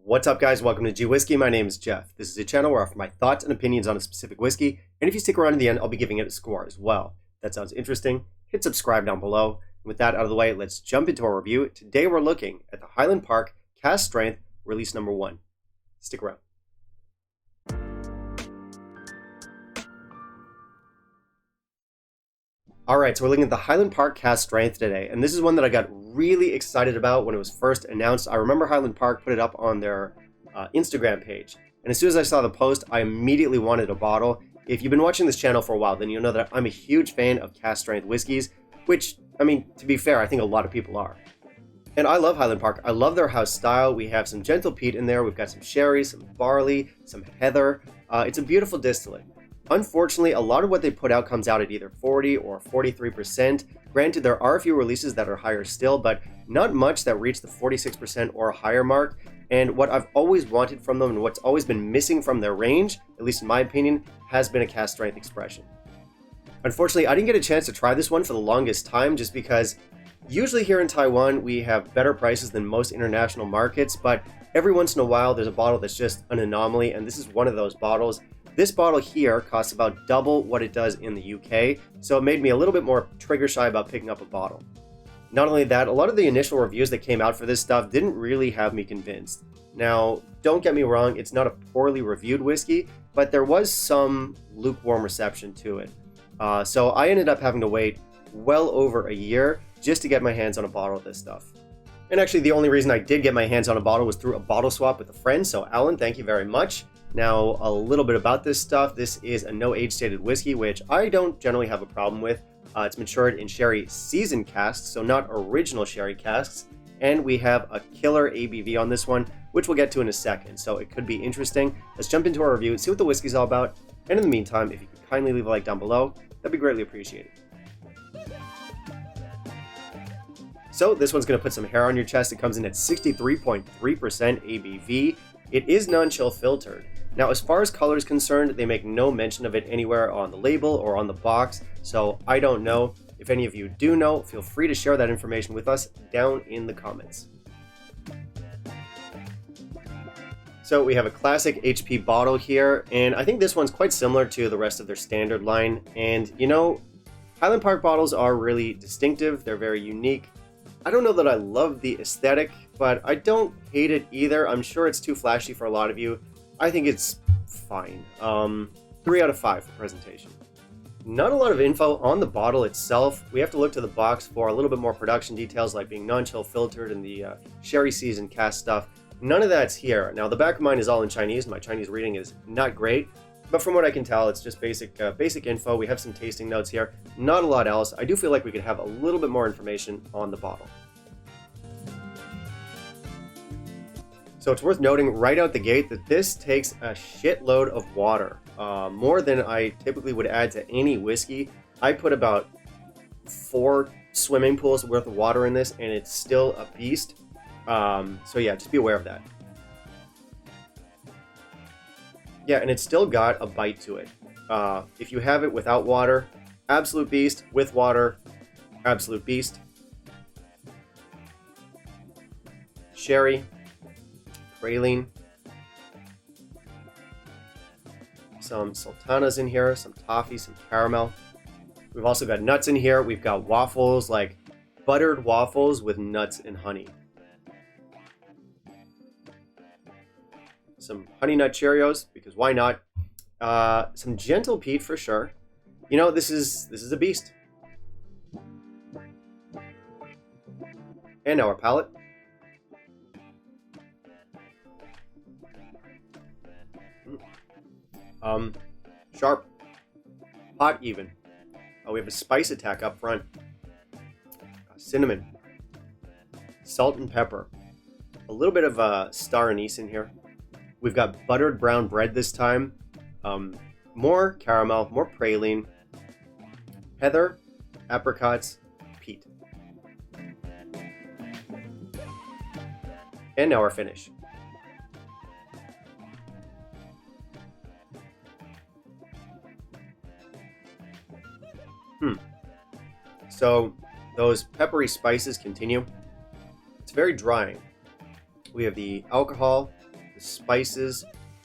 What's up, guys? Welcome to Gwhisky. My name is Jeff. This is a channel where I offer my thoughts and opinions on a specific whiskey, and if you stick around to the end, I'll be giving it a score as well. If that sounds interesting, hit subscribe down below. And with that out of the way, let's jump into our review. Today we're looking at the Highland Park Cask Strength, release number 1. Stick around. Alright, so we're looking at the Highland Park Cask Strength today, and this is one that I got really excited about when it was first announced. I remember Highland Park put it up on their Instagram page, and as soon as I saw the post, I immediately wanted a bottle. If you've been watching this channel for a while, then you'll know that I'm a huge fan of cask strength whiskeys, which, I mean, to be fair, I think a lot of people are. And I love Highland Park. I love their house style. We have some gentle peat in there. We've got some sherry, some barley, some heather. It's a beautiful distillate. Unfortunately, a lot of what they put out comes out at either 40 or 43%. Granted, there are a few releases that are higher still, but not much that reach the 46% or higher mark. And what I've always wanted from them and what's always been missing from their range, at least in my opinion, has been a cask strength expression. Unfortunately, I didn't get a chance to try this one for the longest time just because usually here in Taiwan, we have better prices than most international markets, but every once in a while, there's a bottle that's just an anomaly, and this is one of those bottles. This bottle here costs about double what it does in the UK, so it made me a little bit more trigger shy about picking up a bottle. Not only that, a lot of the initial reviews that came out for this stuff didn't really have me convinced. Now, don't get me wrong, it's not a poorly reviewed whiskey, but there was some lukewarm reception to it. So I ended up having to wait well over a year just to get my hands on a bottle of this stuff. And actually, the only reason I did get my hands on a bottle was through a bottle swap with a friend, so Alan, thank you very much. Now, a little bit about this stuff. This is a no age stated whiskey, which I don't generally have a problem with. It's matured in sherry seasoned casks, so not original sherry casks. And we have a killer ABV on this one, which we'll get to in a second, so it could be interesting. Let's jump into our review and see what the whiskey's all about. And in the meantime, if you could kindly leave a like down below, that'd be greatly appreciated. So this one's going to put some hair on your chest. It comes in at 63.3% ABV. It is non-chill filtered. Now, as far as color is concerned, they make no mention of it anywhere on the label or on the box, so I don't know. If any of you do know, feel free to share that information with us down in the comments. So we have a classic HP bottle here, and I think this one's quite similar to the rest of their standard line. And you know, Highland Park bottles are really distinctive. They're very unique. I don't know that I love the aesthetic, but I don't hate it either. I'm sure it's too flashy for a lot of you. I think it's fine. 3 out of 5 for presentation. Not a lot of info on the bottle itself. We have to look to the box for a little bit more production details, like being non-chill filtered and the sherry seasoned cask stuff. None of that's here. Now, the back of mine is all in Chinese. My Chinese reading is not great, but from what I can tell, it's just basic info. We have some tasting notes here. Not a lot else. I do feel like we could have a little bit more information on the bottle. So it's worth noting right out the gate that this takes a shitload of water, more than I typically would add to any whiskey. I put about 4 swimming pools worth of water in this, and it's still a beast. So yeah, just be aware of that. Yeah, and it's still got a bite to it. If you have it without water, absolute beast. With water, absolute beast. Sherry. Praline, some sultanas in here, some toffee, some caramel. We've also got nuts in here. We've got waffles, like buttered waffles with nuts and honey. Some honey nut Cheerios, because why not? Some gentle peat for sure. You know, this is a beast. And now our palate. Sharp, hot even. We have a spice attack up front. Cinnamon, salt and pepper, a little bit of star anise in here. We've got buttered brown bread this time. More caramel, more praline, heather, apricots, peat. And now our finish. So those peppery spices continue. It's very drying. We have the alcohol the spices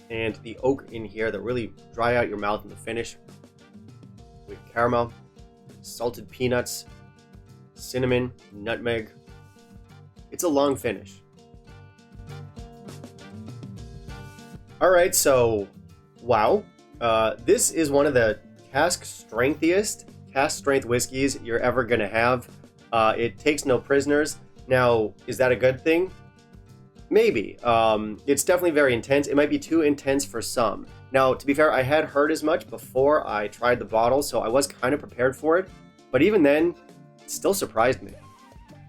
and the oak in here that really dry out your mouth in the finish. With caramel, salted peanuts, cinnamon, nutmeg. It's a long finish. Alright, so wow. This is one of the cask strength whiskeys you're ever gonna have. It takes no prisoners. Now, is that a good thing? Maybe. It's definitely very intense. It might be too intense for some. Now, to be fair, I had heard as much before I tried the bottle, so I was kind of prepared for it. But even then, it still surprised me.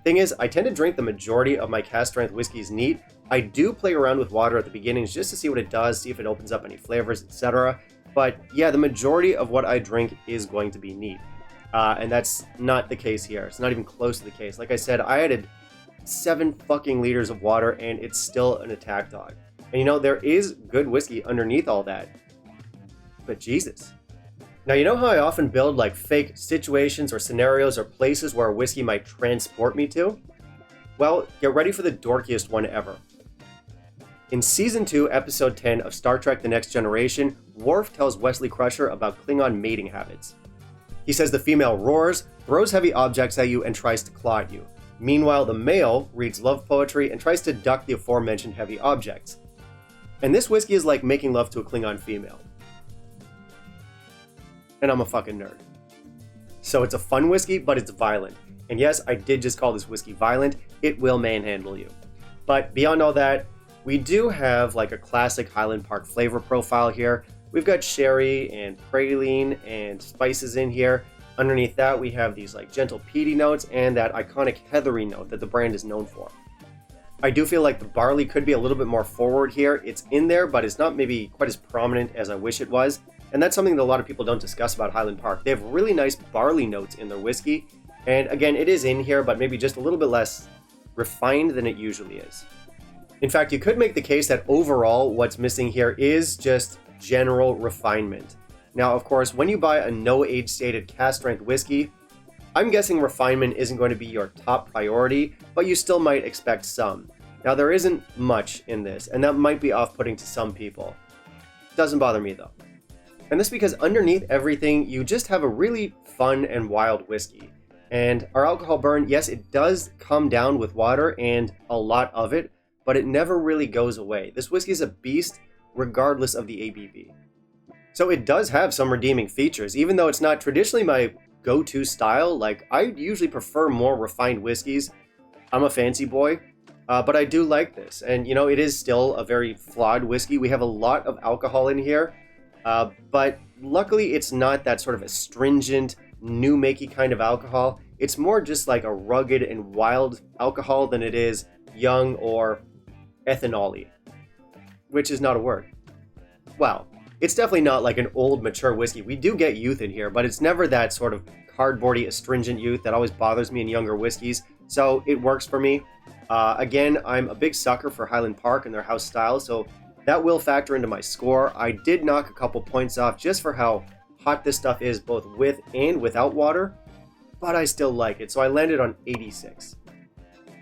Thing is, I tend to drink the majority of my cask strength whiskeys neat. I do play around with water at the beginnings just to see what it does, see if it opens up any flavors, etc. But yeah, the majority of what I drink is going to be neat. And that's not the case here. It's not even close to the case. Like I said, I added 7 fucking liters of water and it's still an attack dog. And you know, there is good whiskey underneath all that. But Jesus. Now, you know how I often build like fake situations or scenarios or places where a whiskey might transport me to? Well, get ready for the dorkiest one ever. In Season 2, Episode 10 of Star Trek The Next Generation, Worf tells Wesley Crusher about Klingon mating habits. He says the female roars, throws heavy objects at you, and tries to claw at you. Meanwhile, the male reads love poetry and tries to duck the aforementioned heavy objects. And this whiskey is like making love to a Klingon female. And I'm a fucking nerd. So it's a fun whiskey, but it's violent. And yes, I did just call this whiskey violent. It will manhandle you. But beyond all that, we do have like a classic Highland Park flavor profile here. We've got sherry and praline and spices in here. Underneath that, we have these like gentle peaty notes and that iconic heathery note that the brand is known for. I do feel like the barley could be a little bit more forward here. It's in there, but it's not maybe quite as prominent as I wish it was. And that's something that a lot of people don't discuss about Highland Park. They have really nice barley notes in their whiskey. And again, it is in here, but maybe just a little bit less refined than it usually is. In fact, you could make the case that overall what's missing here is just general refinement. Now, of course, when you buy a no-age stated cask strength whiskey, I'm guessing refinement isn't going to be your top priority, but you still might expect some. Now, there isn't much in this, and that might be off-putting to some people. Doesn't bother me, though. And this because underneath everything, you just have a really fun and wild whiskey. And our alcohol burn, yes, it does come down with water and a lot of it, but it never really goes away. This whiskey is a beast regardless of the ABV. So it does have some redeeming features, even though it's not traditionally my go-to style. Like, I usually prefer more refined whiskeys. I'm a fancy boy, but I do like this. And, you know, it is still a very flawed whiskey. We have a lot of alcohol in here, but luckily it's not that sort of astringent, new-makey kind of alcohol. It's more just like a rugged and wild alcohol than it is young or ethanol-y, which is not a word. Well, it's definitely not like an old, mature whiskey. We do get youth in here, but it's never that sort of cardboardy, astringent youth that always bothers me in younger whiskeys, so it works for me. Again, I'm a big sucker for Highland Park and their house style, so that will factor into my score. I did knock a couple points off just for how hot this stuff is, both with and without water, but I still like it, so I landed on 86.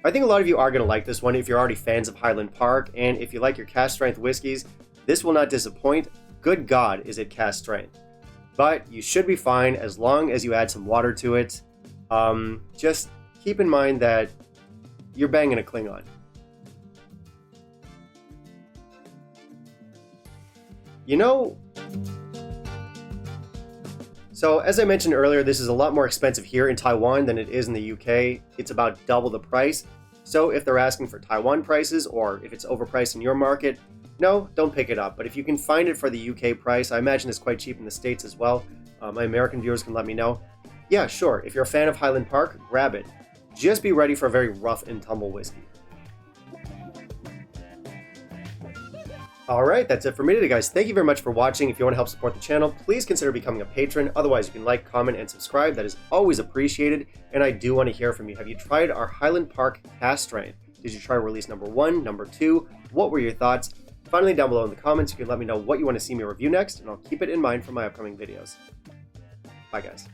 I think a lot of you are going to like this one if you're already fans of Highland Park, and if you like your cask strength whiskeys, this will not disappoint. Good God, is it cask strength. But you should be fine as long as you add some water to it. Just keep in mind that you're banging a Klingon. You know, so as I mentioned earlier, this is a lot more expensive here in Taiwan than it is in the UK. It's about double the price. So if they're asking for Taiwan prices, or if it's overpriced in your market, no, don't pick it up. But if you can find it for the UK price, I imagine it's quite cheap in the States as well. My American viewers can let me know. Yeah, sure, if you're a fan of Highland Park, grab it. Just be ready for a very rough and tumble whiskey. Alright, that's it for me today, guys. Thank you very much for watching. If you want to help support the channel, please consider becoming a patron. Otherwise, you can like, comment, and subscribe. That is always appreciated. And I do want to hear from you. Have you tried our Highland Park Cask Strength? Did you try release number 1, number 2? What were your thoughts? Finally, down below in the comments, you can let me know what you want to see me review next, and I'll keep it in mind for my upcoming videos. Bye, guys.